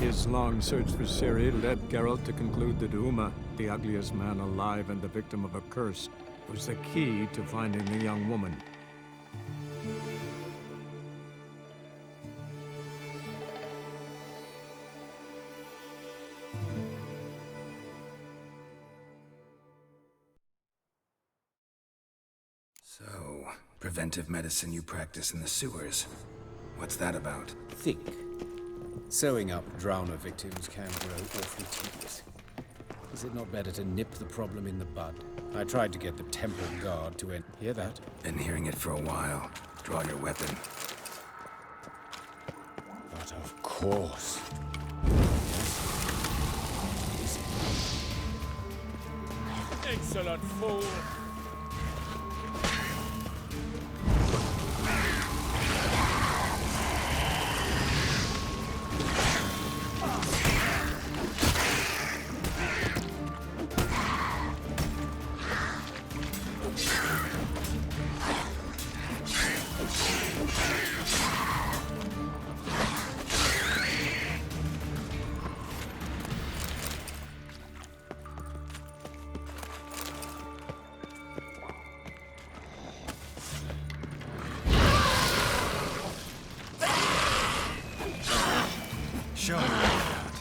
His long search for Ciri led Geralt to conclude that Uma, the ugliest man alive and the victim of a curse, was the key to finding the young woman. So, preventive medicine you practice in the sewers. What's that about? Think. Sewing up drowner victims can grow awfully tedious. Is it not better to nip the problem in the bud? I tried to get the Temple Guard to end. Hear that? Been hearing it for a while. Draw your weapon. But of course. Excellent fool! Show me what you got.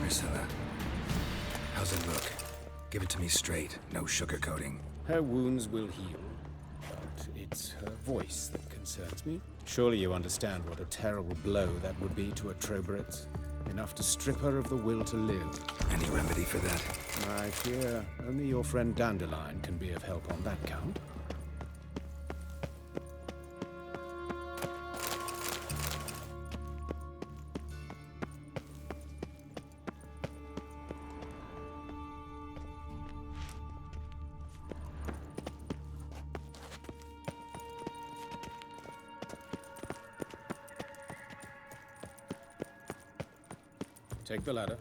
Priscilla, how's it look? Give it to me straight, no sugarcoating. Her wounds will heal, but it's her voice that concerns me. Surely you understand what a terrible blow that would be to a Trobritz. Enough to strip her of the will to live. Any remedy for that? I fear only your friend Dandelion can be of help on that count. Take the ladder.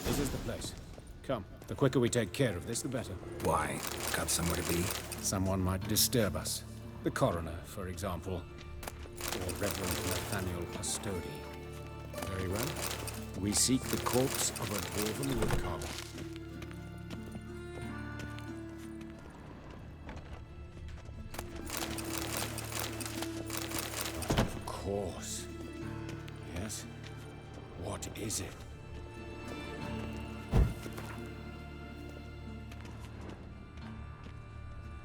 This is the place. Come, the quicker we take care of this, the better. Why? Got somewhere to be? Someone might disturb us. The coroner, for example. Or Reverend Nathaniel Pastodi. Very well. We seek the corpse of a dwarven woodcarver. Of course. Yes? What is it?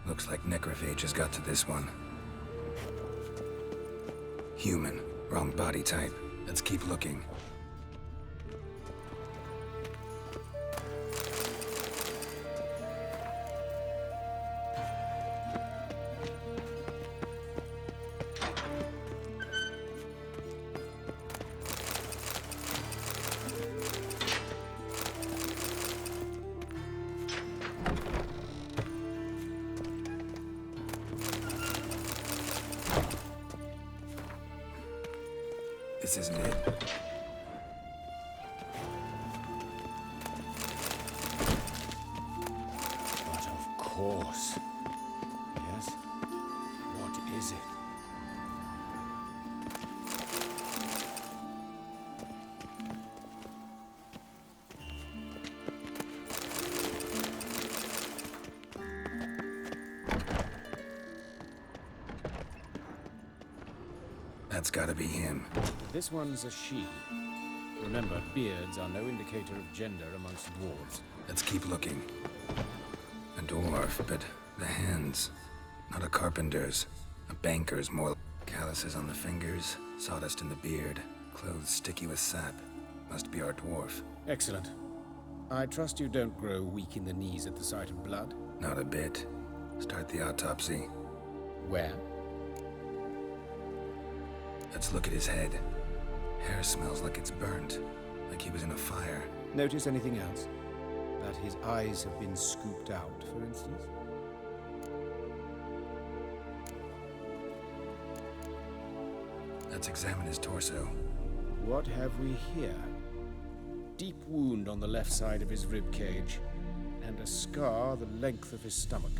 Looks like necrophage has got to this one. Human. Wrong body type. Let's keep looking. This isn't it. But of course. Yes? What is it? That's gotta be him. This one's a she. Remember, beards are no indicator of gender amongst dwarves. Let's keep looking. A dwarf, but the hands. Not a carpenter's. A banker's more. Calluses on the fingers, sawdust in the beard, clothes sticky with sap. Must be our dwarf. Excellent. I trust you don't grow weak in the knees at the sight of blood. Not a bit. Start the autopsy. Where? Let's look at his head. Hair smells like it's burnt, like he was in a fire. Notice anything else? That his eyes have been scooped out, for instance? Let's examine his torso. What have we here? Deep wound on the left side of his rib cage, and a scar the length of his stomach.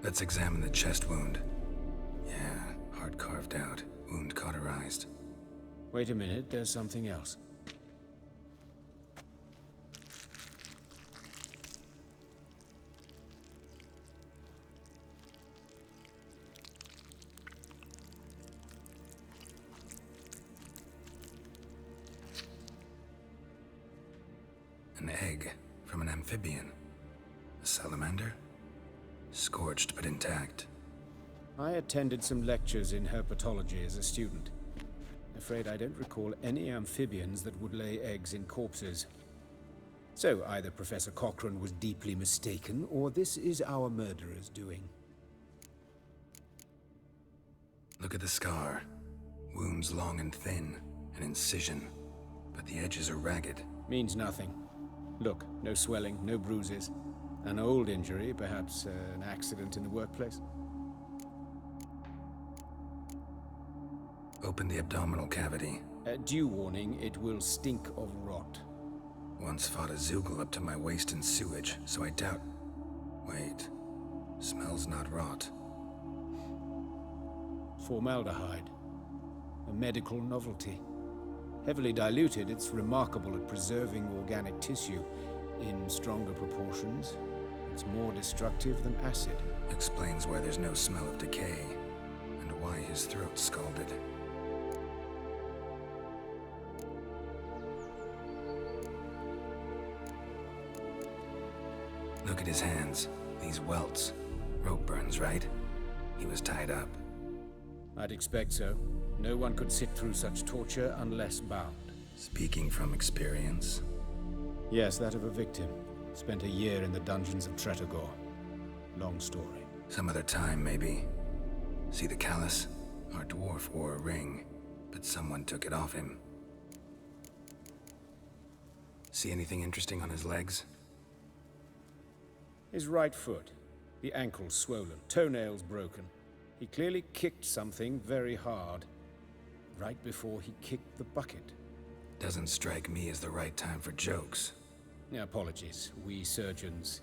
Let's examine the chest wound. Yeah, heart carved out, wound cauterized. Wait a minute, there's something else. An egg from an amphibian. A salamander? Scorched but intact. I attended some lectures in herpetology as a student. Afraid I don't recall any amphibians that would lay eggs in corpses. So either Professor Cochrane was deeply mistaken, or this is our murderer's doing. Look at the scar. Wounds long and thin, an incision. But the edges are ragged. Means nothing. Look, no swelling, no bruises. An old injury, perhaps an accident in the workplace. Open the abdominal cavity. Due warning, it will stink of rot. Once fought a Zoogle up to my waist in sewage, so I doubt... Wait. Smells not rot. Formaldehyde. A medical novelty. Heavily diluted, it's remarkable at preserving organic tissue. In stronger proportions, it's more destructive than acid. Explains why there's no smell of decay, and why his throat's scalded. Look at his hands. These welts. Rope burns, right? He was tied up. I'd expect so. No one could sit through such torture unless bound. Speaking from experience. Yes, that of a victim. Spent a year in the dungeons of Tretogor. Long story. Some other time, maybe. See the callus? Our dwarf wore a ring, but someone took it off him. See anything interesting on his legs? His right foot. The ankle swollen, toenails broken. He clearly kicked something very hard. Right before he kicked the bucket. Doesn't strike me as the right time for jokes. Apologies. We surgeons,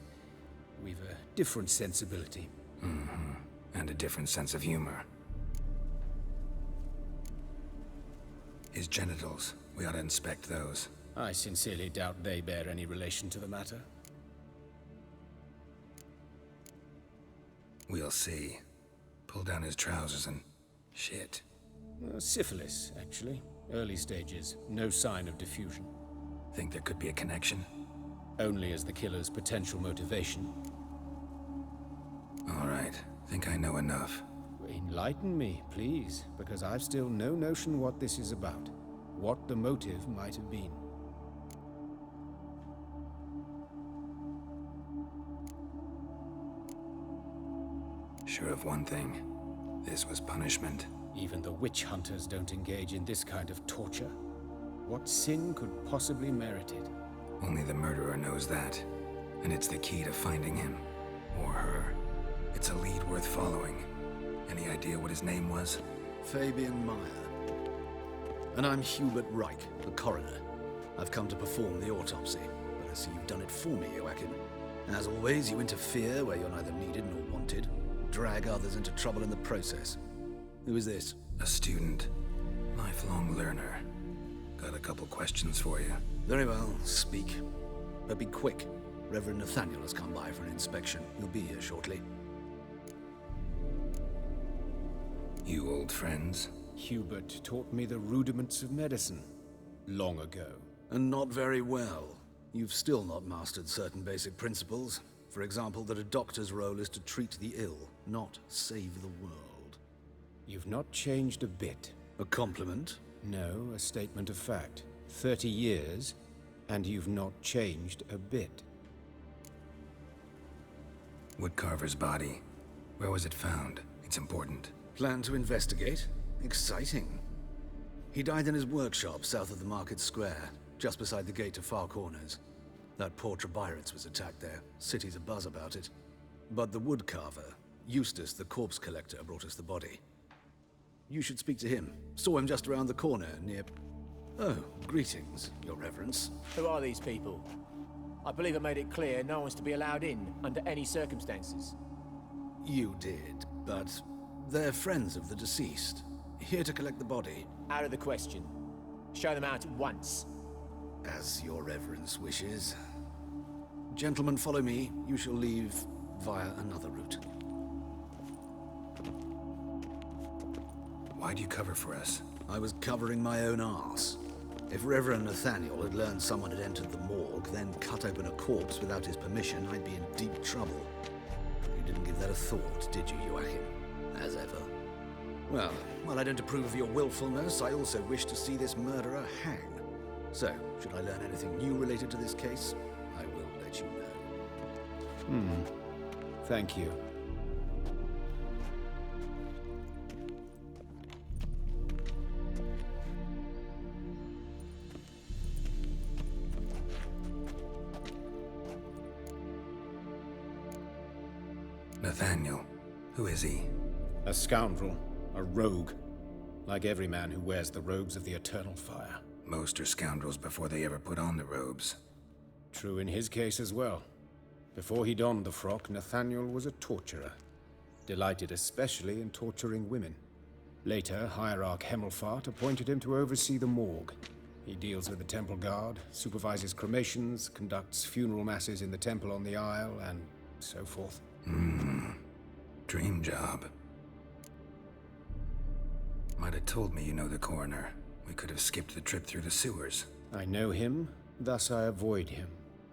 we've a different sensibility. Mm-hmm. And a different sense of humor. His genitals. We ought to inspect those. I sincerely doubt they bear any relation to the matter. We'll see. Pull down his trousers and... shit. Syphilis, actually. Early stages. No sign of diffusion. Think there could be a connection? Only as the killer's potential motivation. All right. Think I know enough. Enlighten me, please, because I've still no notion what this is about. What the motive might have been. Sure of one thing. This was punishment. Even the witch hunters don't engage in this kind of torture. What sin could possibly merit it? Only the murderer knows that. And it's the key to finding him. Or her. It's a lead worth following. Any idea what his name was? Fabian Meyer. And I'm Hubert Reich, the coroner. I've come to perform the autopsy, but I see you've done it for me, Joachim. As always, you interfere where you're neither needed nor wanted. Drag others into trouble in the process. Who is this? A student. Lifelong learner. Got a couple questions for you. Very well, speak. But be quick. Reverend Nathaniel has come by for an inspection. He'll be here shortly. You old friends? Hubert taught me the rudiments of medicine long ago. And not very well. You've still not mastered certain basic principles. For example, that a doctor's role is to treat the ill, not save the world. You've not changed a bit. A compliment? No, a statement of fact. 30 years, and you've not changed a bit. Woodcarver's body. Where was it found? It's important. Plan to investigate? Exciting. He died in his workshop south of the market square, just beside the gate to Far Corners. That poor Trebyritz was attacked there. City's abuzz about it. But the woodcarver, Eustace the corpse collector, brought us the body. You should speak to him. Saw him just around the corner near... Oh, greetings, Your Reverence. Who are these people? I believe I made it clear no one's to be allowed in under any circumstances. You did, but they're friends of the deceased. Here to collect the body. Out of the question. Show them out at once. As Your Reverence wishes. Gentlemen, follow me. You shall leave via another route. Why'd you cover for us? I was covering my own arse. If Reverend Nathaniel had learned someone had entered the morgue, then cut open a corpse without his permission, I'd be in deep trouble. You didn't give that a thought, did you, Joachim? As ever. Well, while I don't approve of your willfulness, I also wish to see this murderer hang. So, should I learn anything new related to this case, I will let you know. Thank you. Nathaniel. Who is he? A scoundrel. A rogue. Like every man who wears the robes of the Eternal Fire. Most are scoundrels before they ever put on the robes. True in his case as well. Before he donned the frock, Nathaniel was a torturer. Delighted especially in torturing women. Later, Hierarch Hemmelfart appointed him to oversee the morgue. He deals with the Temple Guard, supervises cremations, conducts funeral masses in the temple on the Isle, and so forth. Dream job. Might have told me you know the coroner. We could have skipped the trip through the sewers. I know him, thus I avoid him.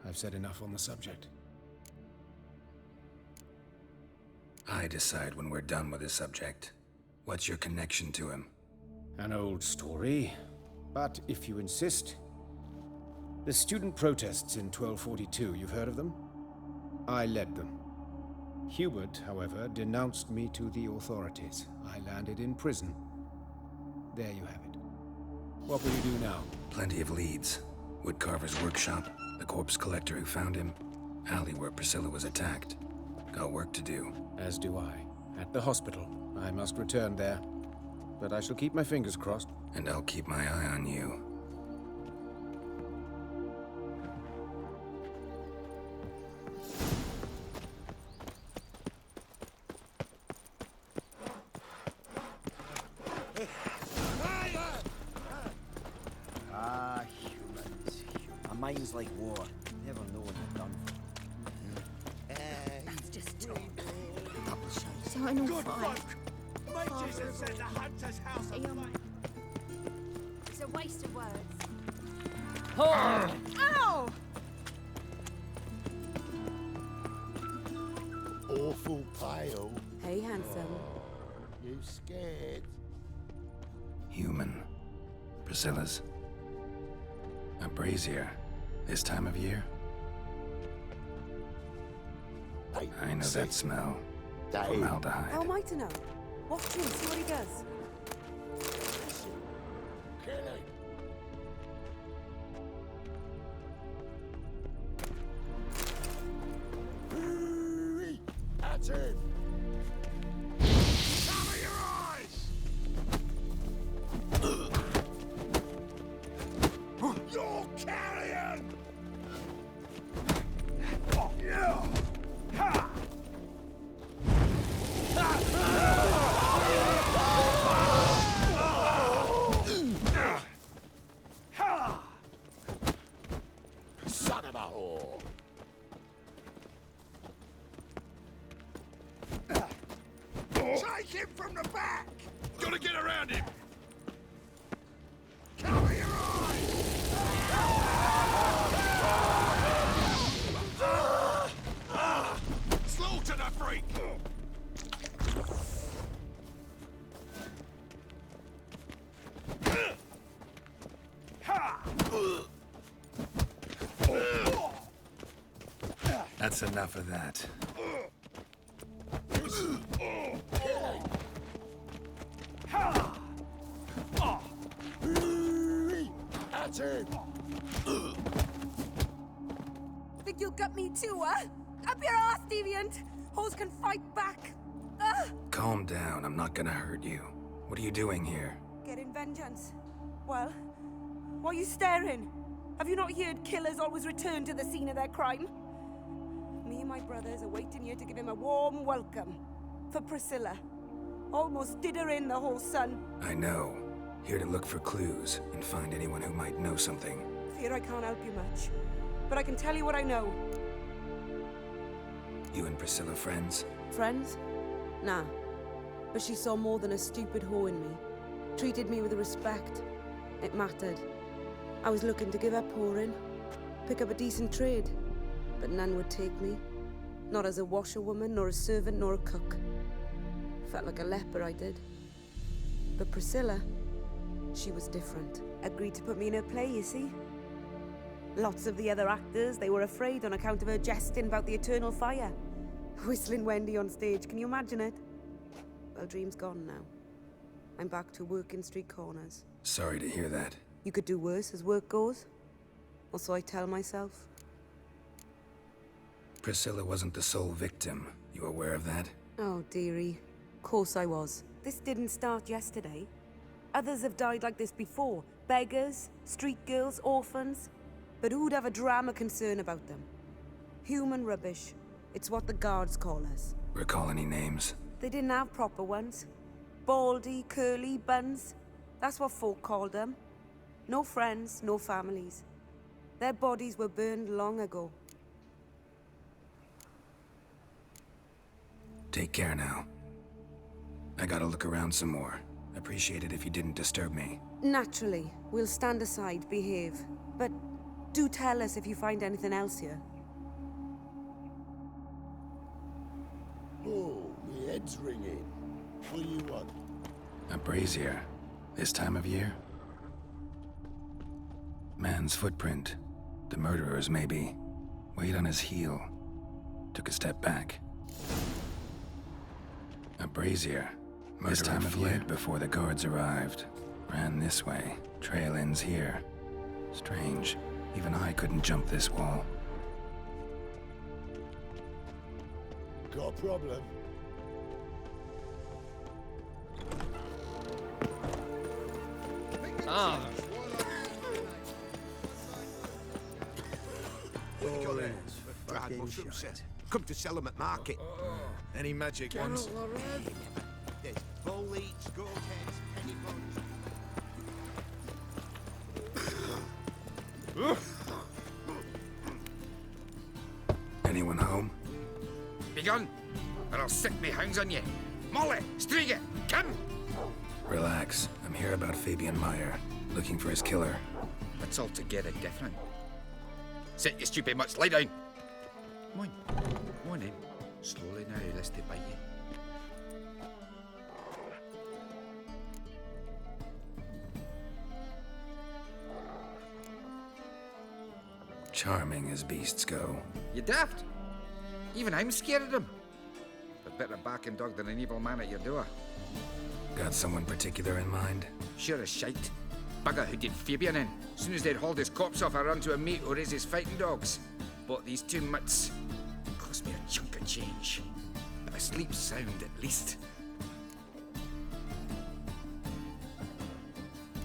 I've said enough on the subject. I decide when we're done with the subject. What's your connection to him? An old story, but if you insist. The student protests in 1242, you've heard of them? I led them. Hubert, however, denounced me to the authorities. I landed in prison. There you have it. What will you do now? Plenty of leads. Woodcarver's workshop, the corpse collector who found him, alley where Priscilla was attacked. Got work to do. As do I. At the hospital. I must return there. But I shall keep my fingers crossed. And I'll keep my eye on you. Humans. A mind's like water. Never know what you're done for. That's just talk. Sign on fire. Mages have set the hunter's house on fire. It's a waste of words. Ow! Awful pale. Hey, handsome. You scared? Human. Priscilla's. A brazier. This time of year? Hey, I know that smell. Dave. Formaldehyde. How am I to know? Watch him, see what he does. Kill him. Hurry! That's it. Cover your eyes! You're carrion! Yeah! Ha! Son of a whore. Take him from the back! Gotta get around him! Cover your eyes! Slaughter the freak! That's enough of that. At him! Think you'll gut me too, huh? Up your ass, deviant! Hoes can fight back! Calm down, I'm not gonna hurt you. What are you doing here? Getting vengeance. Well, why are you staring? Have you not heard killers always return to the scene of their crime? Me and my brothers are waiting here to give him a warm welcome. For Priscilla. Almost did her in, the whole son. I know. Here to look for clues and find anyone who might know something. Fear I can't help you much. But I can tell you what I know. You and Priscilla friends? Friends? Nah. But she saw more than a stupid whore in me. Treated me with respect. It mattered. I was looking to give her pouring. Pick up a decent trade. But none would take me. Not as a washerwoman, nor a servant, nor a cook. Felt like a leper, I did. But Priscilla, she was different. Agreed to put me in her play, you see? Lots of the other actors, they were afraid on account of her jesting about the eternal fire. Whistling Wendy on stage, can you imagine it? Well, dream's gone now. I'm back to working street corners. Sorry to hear that. You could do worse as work goes. Or so I tell myself. Priscilla wasn't the sole victim. You aware of that? Oh, dearie. Course I was. This didn't start yesterday. Others have died like this before. Beggars, street girls, orphans. But who'd have a drama concern about them? Human rubbish. It's what the guards call us. Recall any names? They didn't have proper ones. Baldy, curly, buns. That's what folk called them. No friends, no families. Their bodies were burned long ago. Take care now. I gotta look around some more. Appreciate it if you didn't disturb me. Naturally. We'll stand aside, behave. But do tell us if you find anything else here. Oh, my head's ringing. What do you want? A brazier. This time of year? Man's footprint. The murderer's, maybe. Weight on his heel. Took a step back. A brazier. This time fled before the guards arrived. Ran this way. Trail ends here. Strange. Even I couldn't jump this wall. Got a problem? Ah! Dried mushrooms, sir. Come to sell them at market. Any magic ones? There's bull leech, goat heads, penny buns. Anyone home? Begone, or I'll sick me hounds on you. Molly, Striga, come! Relax. I'm here about Fabian Meyer. Looking for his killer. That's altogether different. Sit, you stupid mutts, lie down. Come on, come on in. Slowly now, lest they bite you. Charming as beasts go. You daft? Even I'm scared of them. A better barking dog than an evil man at your door. Got someone particular in mind? Sure as shite. Bugger who did Fabian in. Soon as they'd hauled his corpse off, I run to a mate who raises fighting dogs. Bought these two mutts. Cost me a chunk of change. But I sleep sound at least.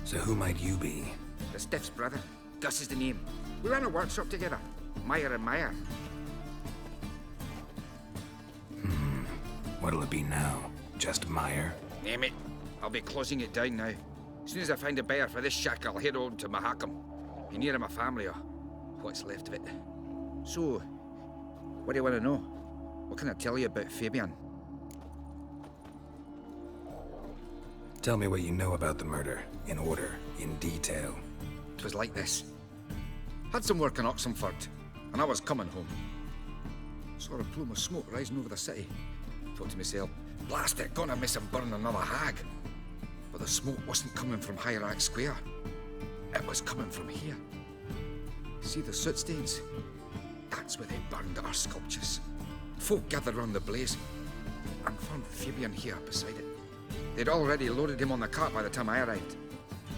So who might you be? The Stiff's brother. Gus is the name. We ran a workshop together. Meyer and Meyer. What'll it be now? Just Meyer? Name it. I'll be closing it down now. As soon as I find a buyer for this shack, I'll head on to Mahakam. Be near my family or what's left of it. So, what do you want to know? What can I tell you about Fabian? Tell me what you know about the murder, in order, in detail. 'Twas like this. Had some work in Oxenford, and I was coming home. Saw a plume of smoke rising over the city. Thought to myself, blast it, gonna miss him burn another hag. But the smoke wasn't coming from Hierarch Square. It was coming from here. See the soot stains? That's where they burned our sculptures. Folk gathered round the blaze and found Fabian here beside it. They'd already loaded him on the cart by the time I arrived.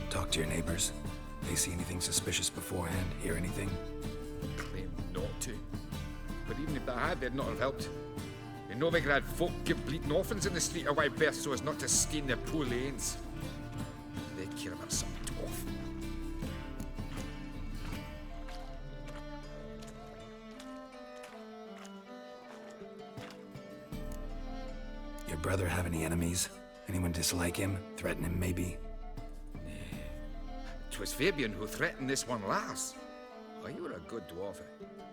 Talk to your neighbors. They see anything suspicious beforehand? Hear anything? Claim not to. But even if they had, they'd not have helped. In Novigrad, folk give bleating orphans in the street a wide berth so as not to stain their poor lanes. They care about some dwarf. Your brother have any enemies? Anyone dislike him? Threaten him, maybe? 'Twas Fabian who threatened this one last. Oh, you were a good dwarf,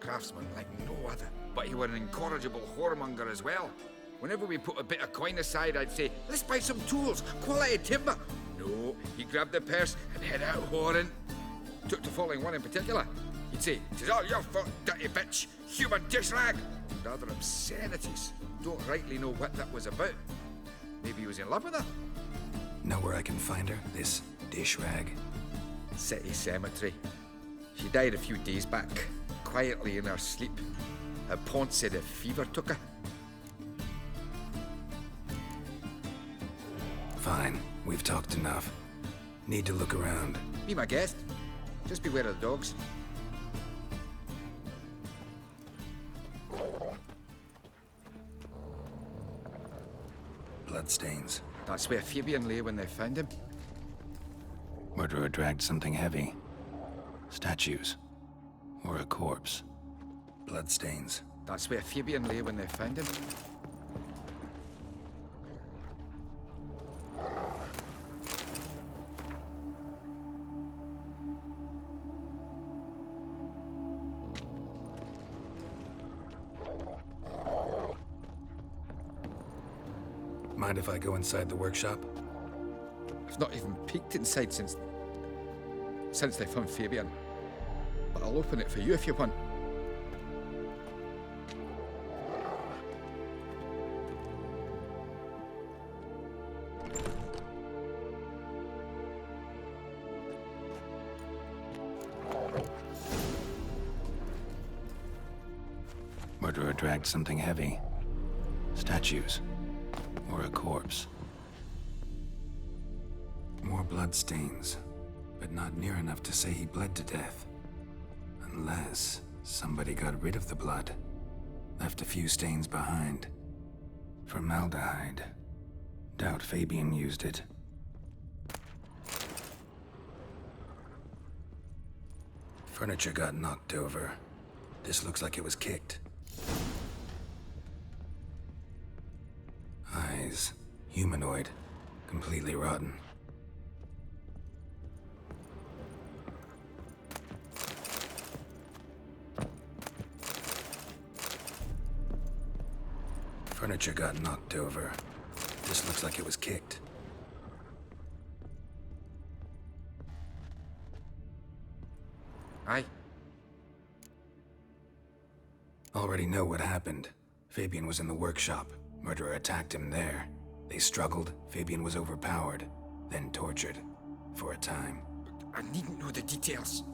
craftsman like no other. But you were an incorrigible whoremonger as well. Whenever we put a bit of coin aside, I'd say, let's buy some tools, quality timber. No, he grabbed the purse and head out whoring. Took to following one in particular. He'd say, 'tis all your fault, dirty bitch, human dish rag. And other obscenities. Don't rightly know what that was about. Maybe he was in love with her? Know where I can find her? This dish rag? City cemetery. She died a few days back, quietly in her sleep. Her pont said a fever took her. Fine, we've talked enough. Need to look around. Be my guest. Just beware of the dogs. Bloodstains. That's where Fabian lay when they found him. Murderer dragged something heavy. Statues. Or a corpse. Bloodstains. That's where Fabian lay when they found him. Mind if I go inside the workshop? I've not even peeked inside since they found Fabian. But I'll open it for you if you want. Murderer dragged something heavy. Statues. Or a corpse. More bloodstains, but not near enough to say he bled to death. Unless somebody got rid of the blood. Left a few stains behind. Formaldehyde. Doubt Fabian used it. Furniture got knocked over. This looks like it was kicked. Eyes. Humanoid. Completely rotten. Furniture got knocked over. This looks like it was kicked. Aye. Already know what happened. Fabian was in the workshop. Murderer attacked him there. They struggled. Fabian was overpowered, then tortured. For a time. I needn't know the details.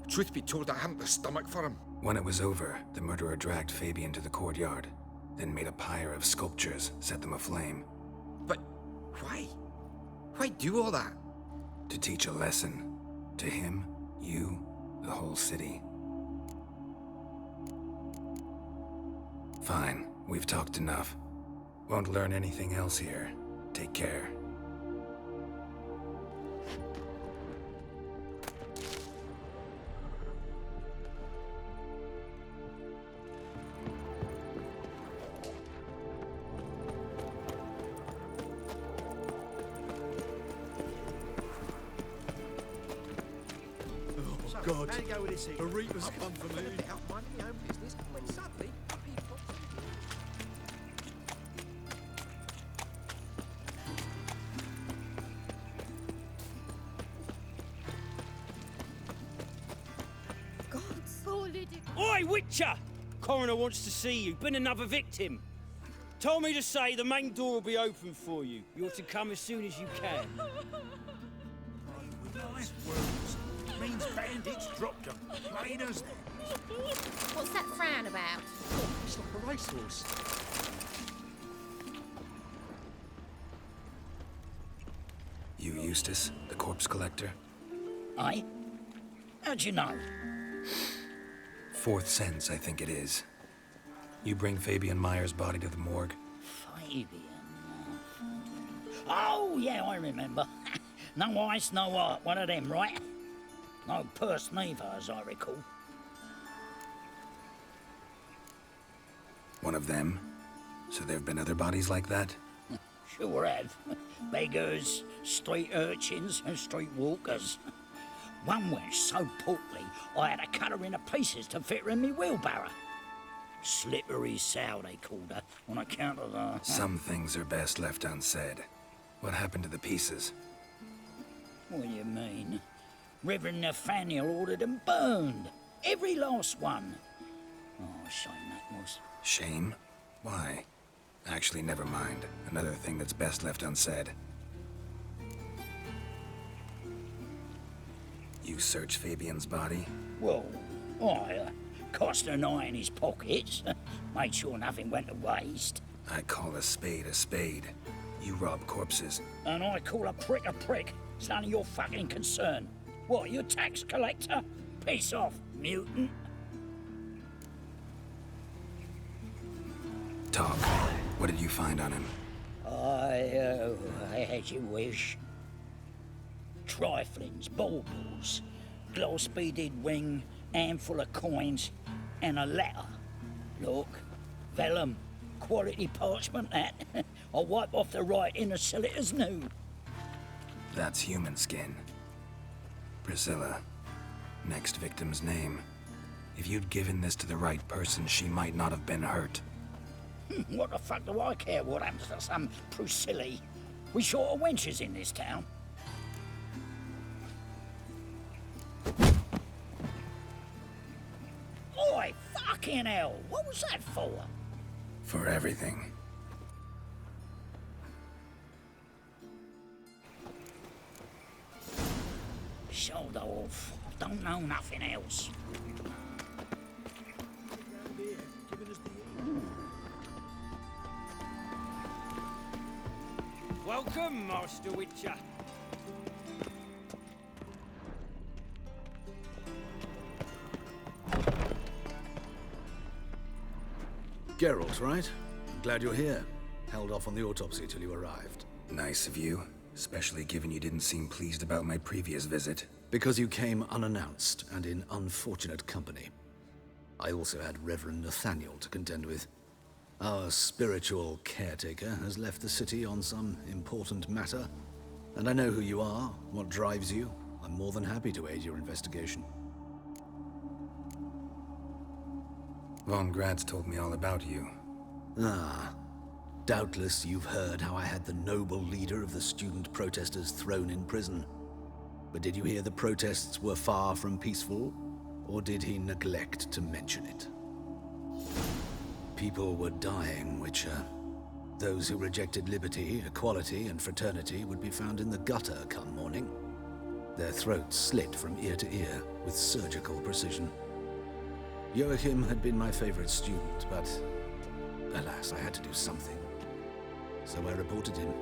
Truth be told, I hadn't the stomach for him. When it was over, the murderer dragged Fabian to the courtyard, then made a pyre of sculptures, set them aflame. But why? Why do all that? To teach a lesson. To him, you, the whole city. Fine, we've talked enough. Won't learn anything else here. Take care. God, the Reaper's come for me. Oi, Witcher! Coroner wants to see you. Been another victim. Told me to say the main door will be open for you. You're to come as soon as you can. Nice words. Means bandits dropped them. Plain as... What's that frown about? Oh, it's like a racehorse. You Eustace, the corpse collector? Aye? How'd you know? Fourth sense, I think it is. You bring Fabian Meyer's body to the morgue? Fabian... Oh, yeah, I remember. No ice, no art. One of them, right? No purse neither, as I recall. One of them? So there have been other bodies like that? Sure have. Beggars, street urchins, and street walkers. One went so portly, I had to cut her into pieces to fit her in me wheelbarrow. Slippery sow, they called her, on account of the... Some things are best left unsaid. What happened to the pieces? What do you mean? Reverend Nathaniel ordered them burned. Every last one. Oh, shame that was. Shame? Why? Actually, never mind. Another thing that's best left unsaid. You search Fabian's body? Well, I cast an eye in his pockets. Made sure nothing went to waste. I call a spade a spade. You rob corpses. And I call a prick a prick. It's none of your fucking concern. What, you tax collector? Piss off, mutant. Talk. What did you find on him? As you wish. Triflings, baubles, gloss-beaded ring, handful of coins, and a letter. Look, vellum, quality parchment that. I'll wipe off the writing and sell it as new. That's human skin. Priscilla. Next victim's name. If you'd given this to the right person, she might not have been hurt. What the fuck do I care what happens to some Priscilla? We short of wenches in this town. Oi, fucking hell! What was that for? For everything. Shoulder off. Don't know nothing else. Welcome, Master Witcher. Geralt, right? I'm glad you're here. Held off on the autopsy till you arrived. Nice of you, especially given you didn't seem pleased about my previous visit. Because you came unannounced and in unfortunate company. I also had Reverend Nathaniel to contend with. Our spiritual caretaker has left the city on some important matter, and I know who you are, what drives you. I'm more than happy to aid your investigation. Von Graz told me all about you. Ah, doubtless you've heard how I had the noble leader of the student protesters thrown in prison. But did you hear the protests were far from peaceful, or did he neglect to mention it? People were dying, Witcher. Those who rejected liberty, equality, and fraternity would be found in the gutter come morning. Their throats slit from ear to ear with surgical precision. Joachim had been my favorite student, but alas, I had to do something. So I reported him.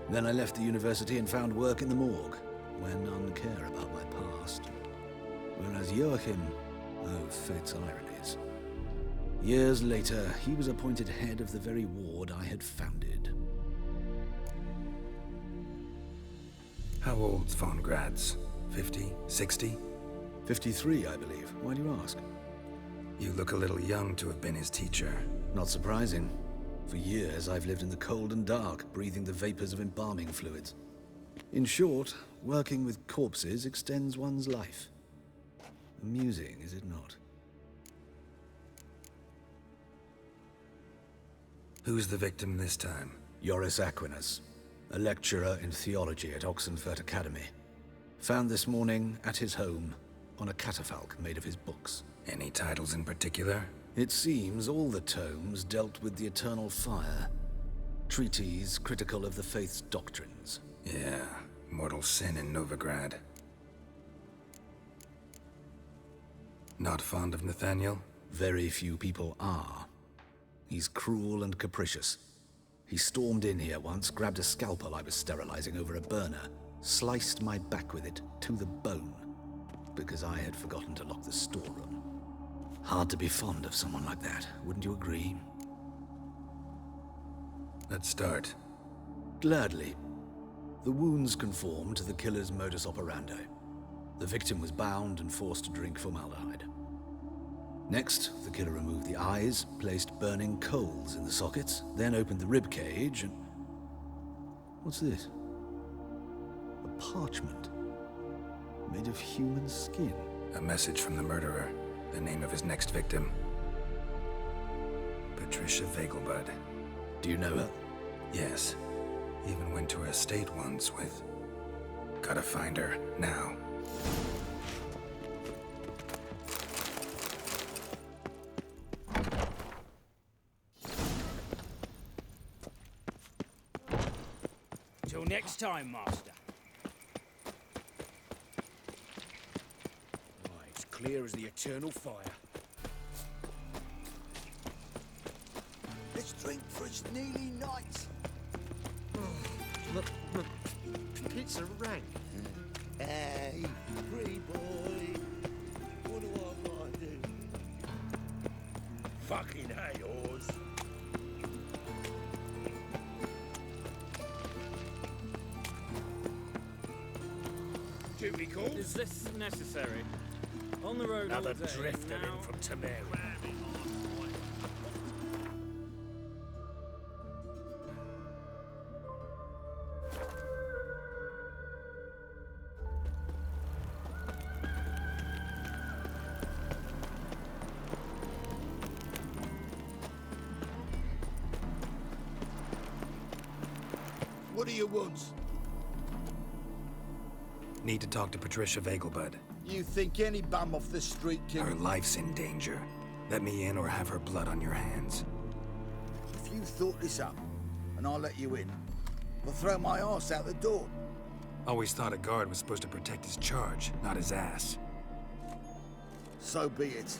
Then I left the university and found work in the morgue, where none care about my past. Whereas Joachim, oh, fate's ironies. Years later, he was appointed head of the very ward I had founded. How old's Von Graz? 50? 60? 53, I believe. Why do you ask? You look a little young to have been his teacher. Not surprising. For years, I've lived in the cold and dark, breathing the vapors of embalming fluids. In short, working with corpses extends one's life. Amusing, is it not? Who's the victim this time? Joris Aquinas, a lecturer in theology at Oxenfurt Academy. Found this morning at his home, on a catafalque made of his books. Any titles in particular? It seems all the tomes dealt with the eternal fire. Treatises critical of the faith's doctrines. Yeah, mortal sin in Novigrad. Not fond of Nathaniel? Very few people are. He's cruel and capricious. He stormed in here once, grabbed a scalpel I was sterilizing over a burner, sliced my back with it to the bone, because I had forgotten to lock the storeroom. Hard to be fond of someone like that, wouldn't you agree? Let's start. Gladly. The wounds conform to the killer's modus operandi. The victim was bound and forced to drink formaldehyde. Next, the killer removed the eyes, placed burning coals in the sockets, then opened the rib cage and... What's this? A parchment. Made of human skin. A message from the murderer. The name of his next victim. Patricia Vegelbud. Do you know her? Yes. Even went to her estate once with... Gotta find her, now. Till next time, Master. It's clear as the eternal fire. Let's drink for it's nearly night. It's a rank. Hey, free boy. What do I gotta do? Fucking hey, yours. Duty call? Is this necessary? On the road Another all day. drifter now... in from Temeria. What do you want? Need to talk to Patricia Vegelbud. You think any bum off the street can... Her life's in danger. Let me in or have her blood on your hands. If you thought this up, and I'll let you in, I'll throw my ass out the door. Always thought a guard was supposed to protect his charge, not his ass. So be it.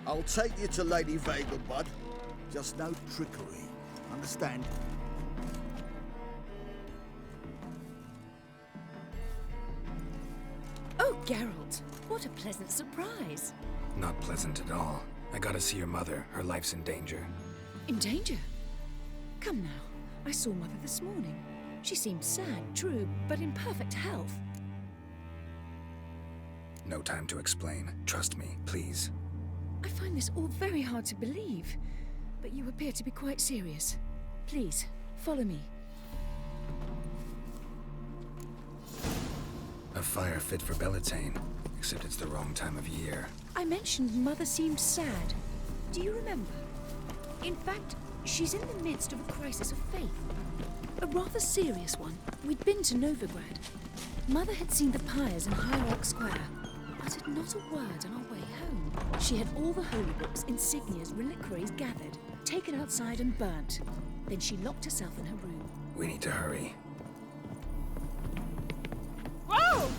I'll take you to Lady Vegelbud. Just no trickery. Understand? Oh, Geralt, what a pleasant surprise. Not pleasant at all. I gotta see your mother. Her life's in danger. In danger? Come now, I saw Mother this morning. She seemed sad, true, but in perfect health. No time to explain. Trust me, please. I find this all very hard to believe, but you appear to be quite serious. Please, follow me. A fire fit for Bellatane, except it's the wrong time of year. I mentioned Mother seemed sad. Do you remember? In fact, she's in the midst of a crisis of faith. A rather serious one. We'd been to Novigrad. Mother had seen the pyres in Hierarch Square, uttered not a word on our way home. She had all the holy books, insignias, reliquaries gathered, taken outside and burnt. Then she locked herself in her room. We need to hurry. Whoa!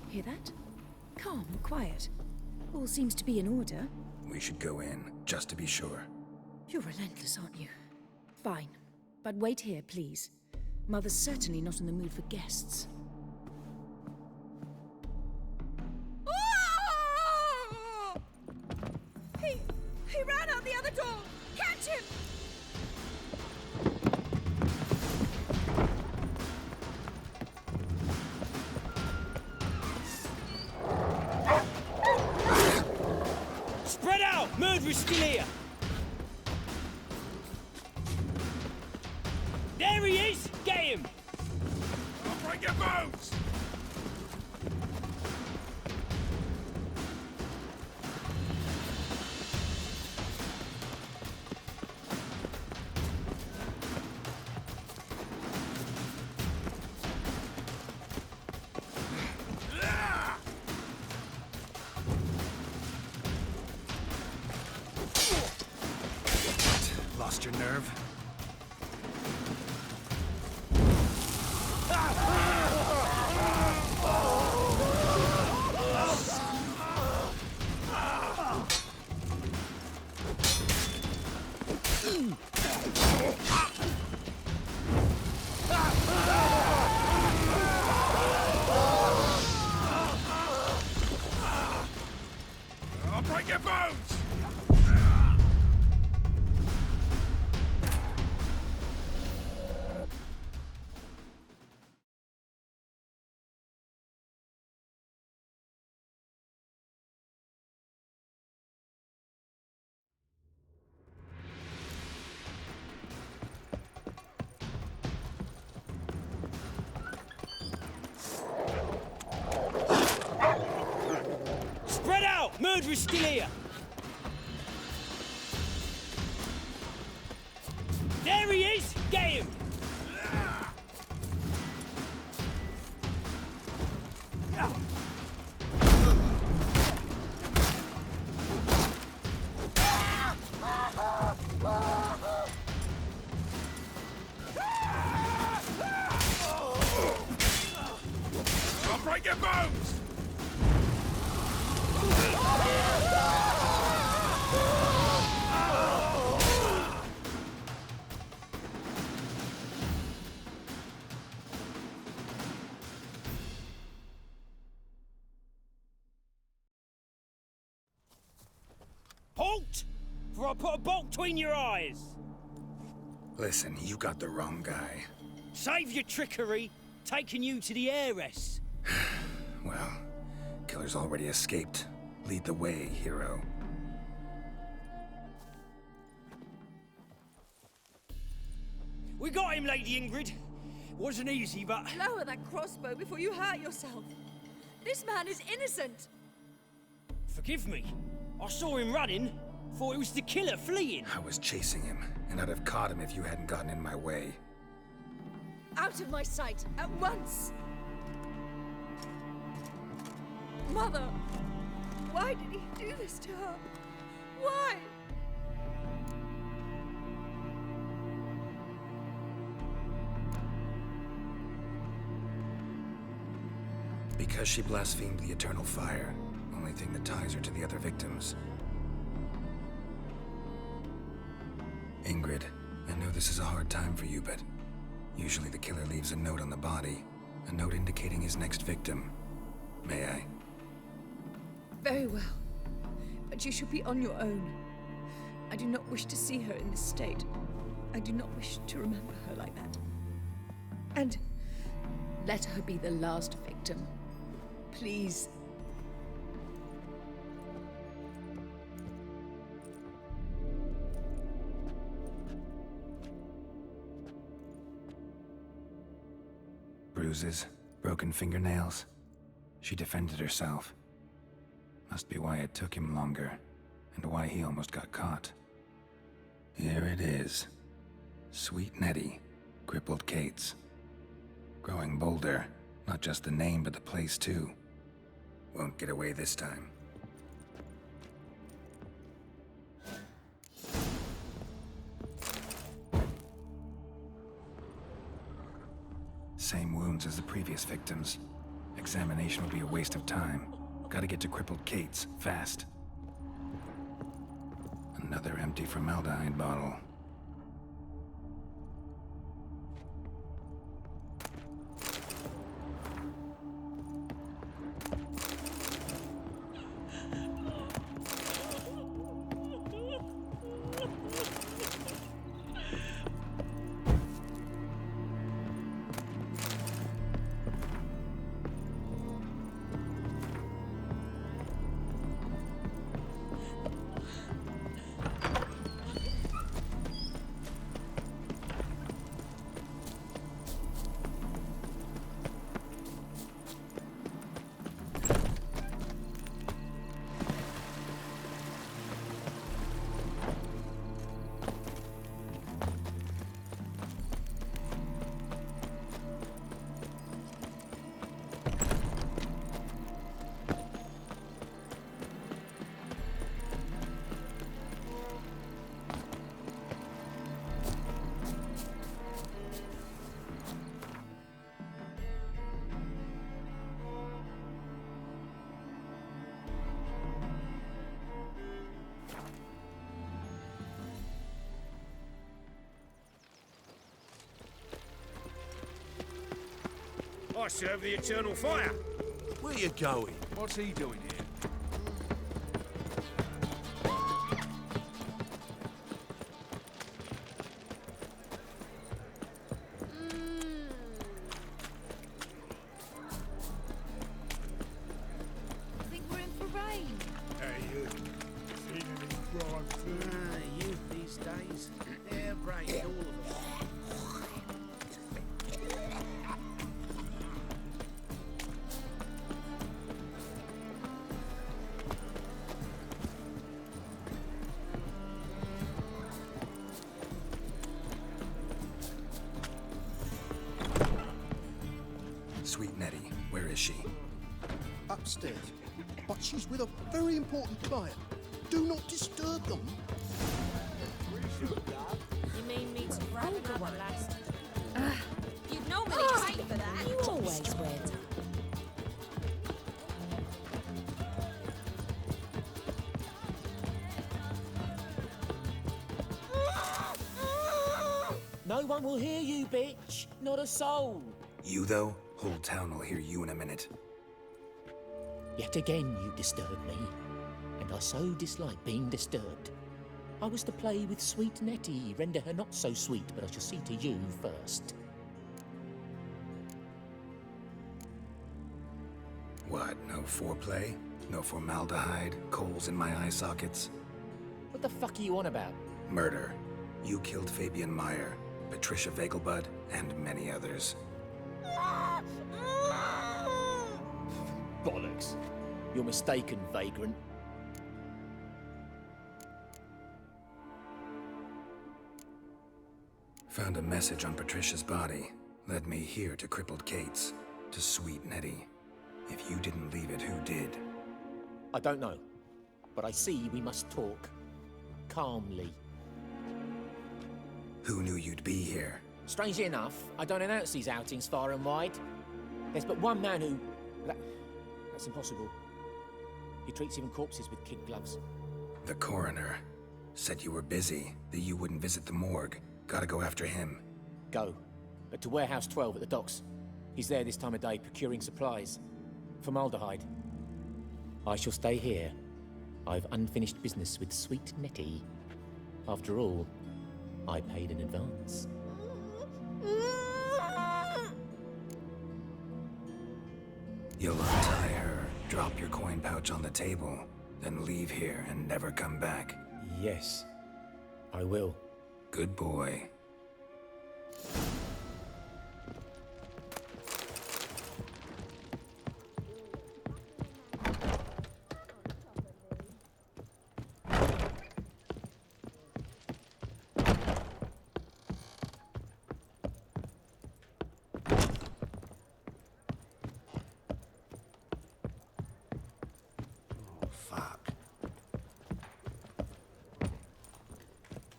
Hear that? Calm and quiet. All seems to be in order. We should go in, just to be sure. You're relentless, aren't you? Fine. But wait here, please. Mother's certainly not in the mood for guests. He ran out the other door! Catch him! Spread out! Murderer's still here! There he is! Get him! I'll break your bones! Lost your nerve? I'll break your bones! Spread out! Murderer's still here! There he is! Get him! I'll break your bones! Halt! For I put a bolt between your eyes! Listen, you got the wrong guy. Save your trickery! Taking you to the heiress! Well, killer's already escaped. Lead the way, hero. We got him, Lady Ingrid. Wasn't easy, but... Lower that crossbow before you hurt yourself. This man is innocent. Forgive me. I saw him running. Thought it was the killer fleeing. I was chasing him, and I'd have caught him if you hadn't gotten in my way. Out of my sight, at once! Mother! Why did he do this to her? Why? Because she blasphemed the eternal fire. Only thing that ties her to the other victims. Ingrid, I know this is a hard time for you, but usually the killer leaves a note on the body. A note indicating his next victim. May I? Very well. But you should be on your own. I do not wish to see her in this state. I do not wish to remember her like that. And let her be the last victim. Please. Bruises, broken fingernails. She defended herself. Must be why it took him longer, and why he almost got caught. Here it is. Sweet Nettie, crippled Kate's. Growing bolder, not just the name but the place too. Won't get away this time. Same wounds as the previous victims. Examination will be a waste of time. Gotta get to crippled Kate's, fast. Another empty formaldehyde bottle. I serve the eternal fire. Where you going? What's he doing here? I think we're in for rain. Hey, you. Seen any crime too? Youth these days. They're brained, all of them. Sweet Nettie, where is she? Upstairs. But she's with a very important client. Do not disturb them. You mean me to grab another last? You'd normally pay for that. You always would. No one will hear you, bitch. Not a soul. You, though? Whole town will hear you in a minute. Yet again you disturb me, and I so dislike being disturbed. I was to play with sweet Nettie, render her not so sweet, but I shall see to you first. What, no foreplay? No formaldehyde? Coals in my eye sockets? What the fuck are you on about? Murder. You killed Fabian Meyer, Patricia Vegelbud, and many others. Bollocks. You're mistaken, vagrant. Found a message on Patricia's body. Led me here to Crippled Kate's. To Sweet Nettie. If you didn't leave it, who did? I don't know, but I see we must talk. Calmly. Who knew you'd be here? Strangely enough, I don't announce these outings far and wide. There's but one man who... That's impossible. He treats even corpses with kid gloves. The coroner. Said you were busy, that you wouldn't visit the morgue. Gotta go after him. Go. But to Warehouse 12 at the docks. He's there this time of day, procuring supplies. Formaldehyde. I shall stay here. I've unfinished business with sweet Nettie. After all, I paid in advance. You'll untie her, drop your coin pouch on the table, then leave here and never come back. Yes, I will. Good boy.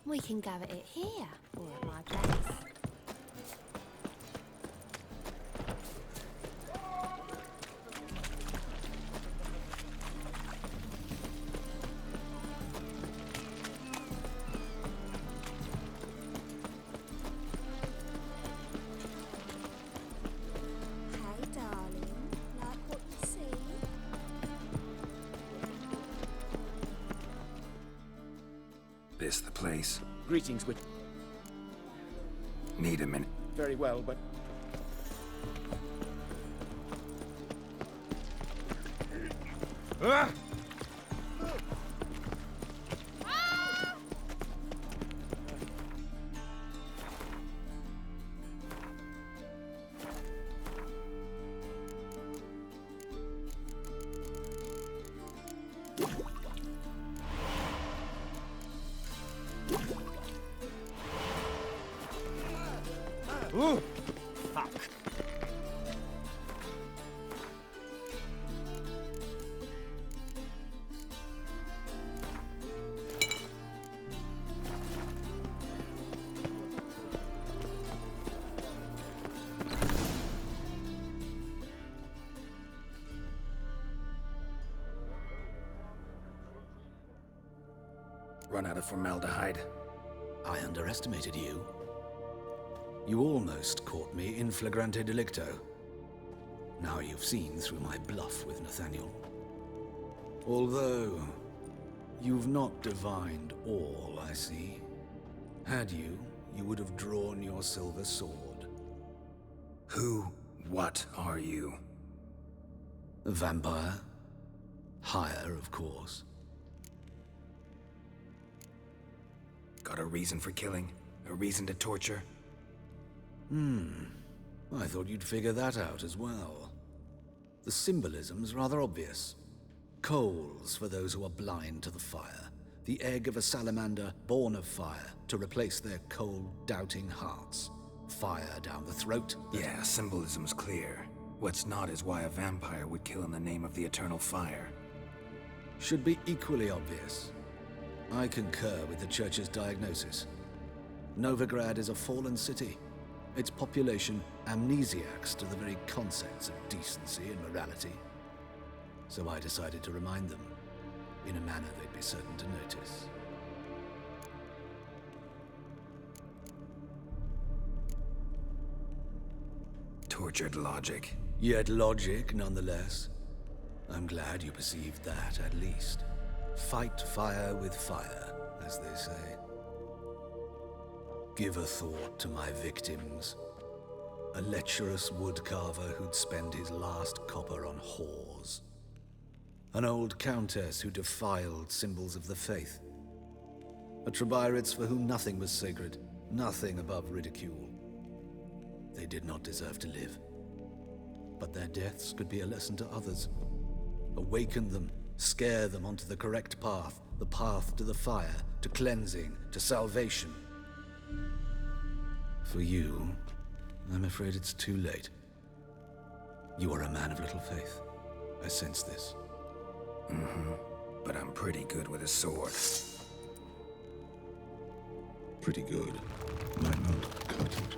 We can go at it here, or at my place. Hey, darling. Like what you see? This the place? Greetings, good. Need a minute. Very well, but... Ah! Ooh! Fuck. Run out of formaldehyde. I underestimated you. You almost caught me in flagrante delicto. Now you've seen through my bluff with Nathaniel. Although, you've not divined all, I see. Had you, you would have drawn your silver sword. What are you? A vampire. Higher, of course. Got a reason for killing? A reason to torture? I thought you'd figure that out as well. The symbolism's rather obvious. Coals for those who are blind to the fire. The egg of a salamander born of fire to replace their cold-doubting hearts. Fire down the throat. Yeah, symbolism's clear. What's not is why a vampire would kill in the name of the eternal fire. Should be equally obvious. I concur with the Church's diagnosis. Novigrad is a fallen city. Its population amnesiacs to the very concepts of decency and morality. So I decided to remind them, in a manner they'd be certain to notice. Tortured logic. Yet logic, nonetheless. I'm glad you perceived that, at least. Fight fire with fire, as they say. Give a thought to my victims. A lecherous woodcarver who'd spend his last copper on whores. An old countess who defiled symbols of the faith. A Trebirites for whom nothing was sacred, nothing above ridicule. They did not deserve to live. But their deaths could be a lesson to others. Awaken them, scare them onto the correct path, the path to the fire, to cleansing, to salvation. For you, I'm afraid it's too late. You are a man of little faith. I sense this. But I'm pretty good with a sword. Pretty good. Might not cut it.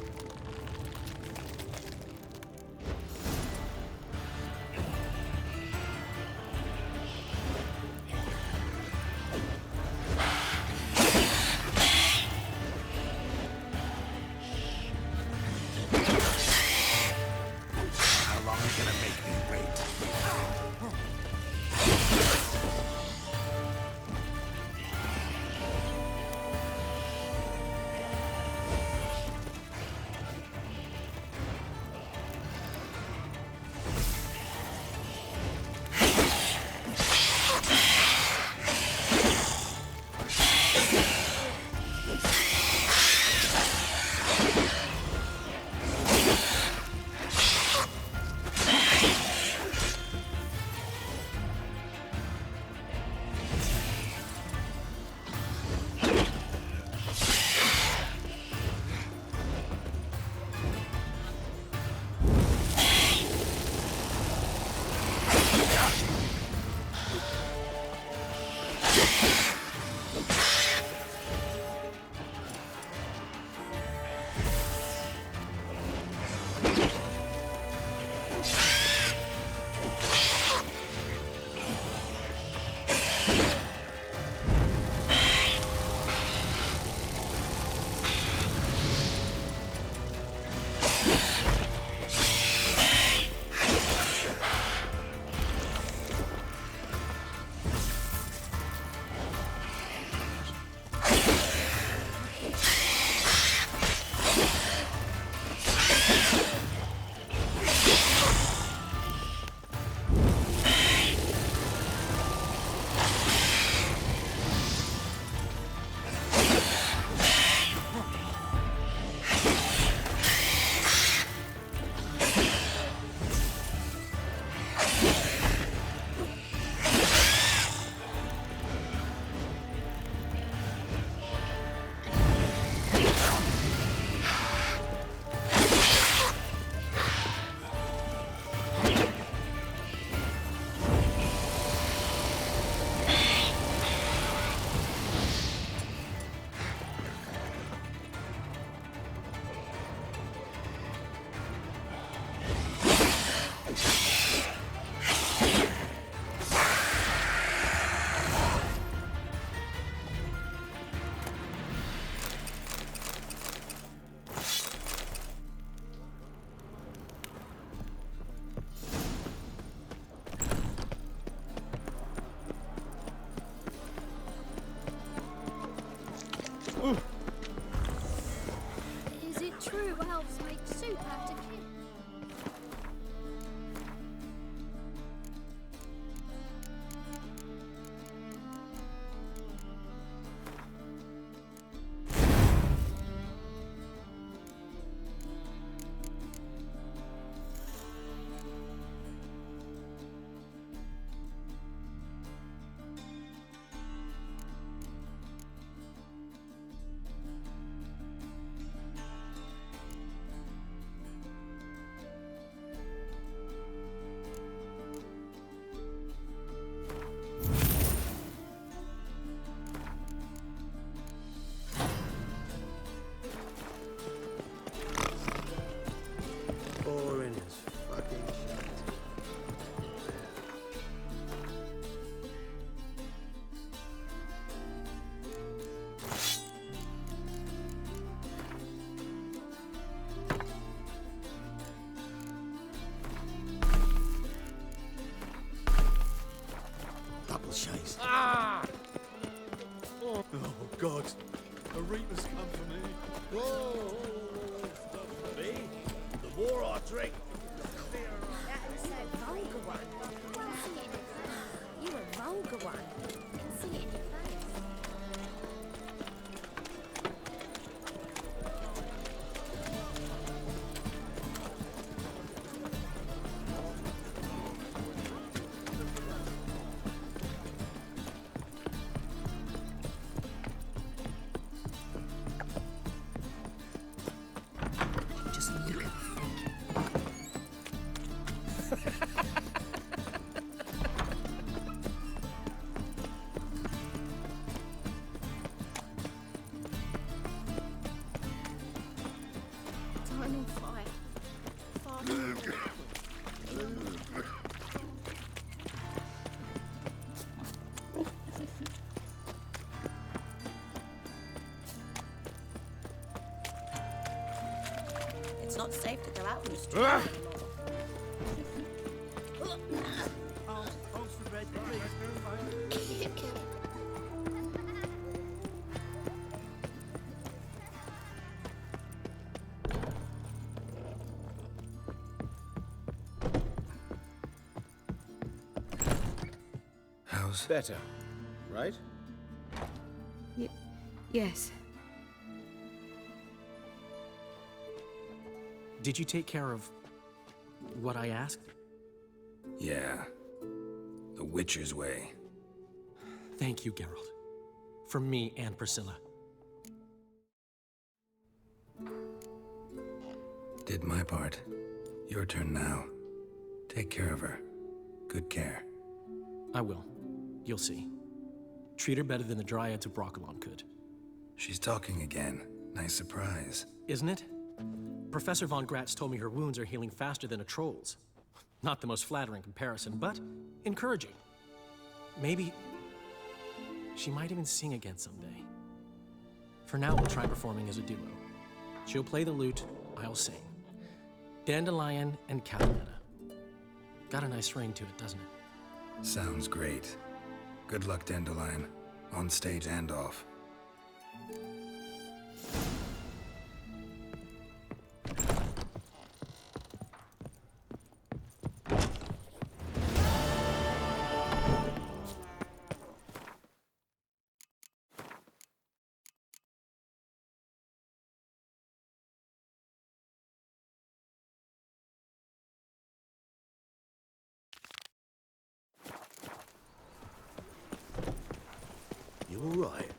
Is it true elves make soup out of kids? Boring as fucking shit. Double chase. Ah! Oh, God. The Reaper's come for me. Whoa, not for me. The more I drink, the clearer I That was so vulgar one. You a vulgar one. Can see it in your face. Just look at the Time on fire. Far too It's not safe to go out on the street Ah! anymore. How's better, right? Yes. Did you take care of what I asked? Yeah. The Witcher's way. Thank you, Geralt. From me and Priscilla. Did my part. Your turn now. Take care of her. Good care. I will. You'll see. Treat her better than the Dryads of Brokilon could. She's talking again. Nice surprise. Isn't it? Professor Von Gratz told me her wounds are healing faster than a troll's. Not the most flattering comparison, but encouraging. Maybe she might even sing again someday. For now, we'll try performing as a duo. She'll play the lute, I'll sing. Dandelion and Catametta. Got a nice ring to it, doesn't it? Sounds great. Good luck, Dandelion. On stage and off. You all right?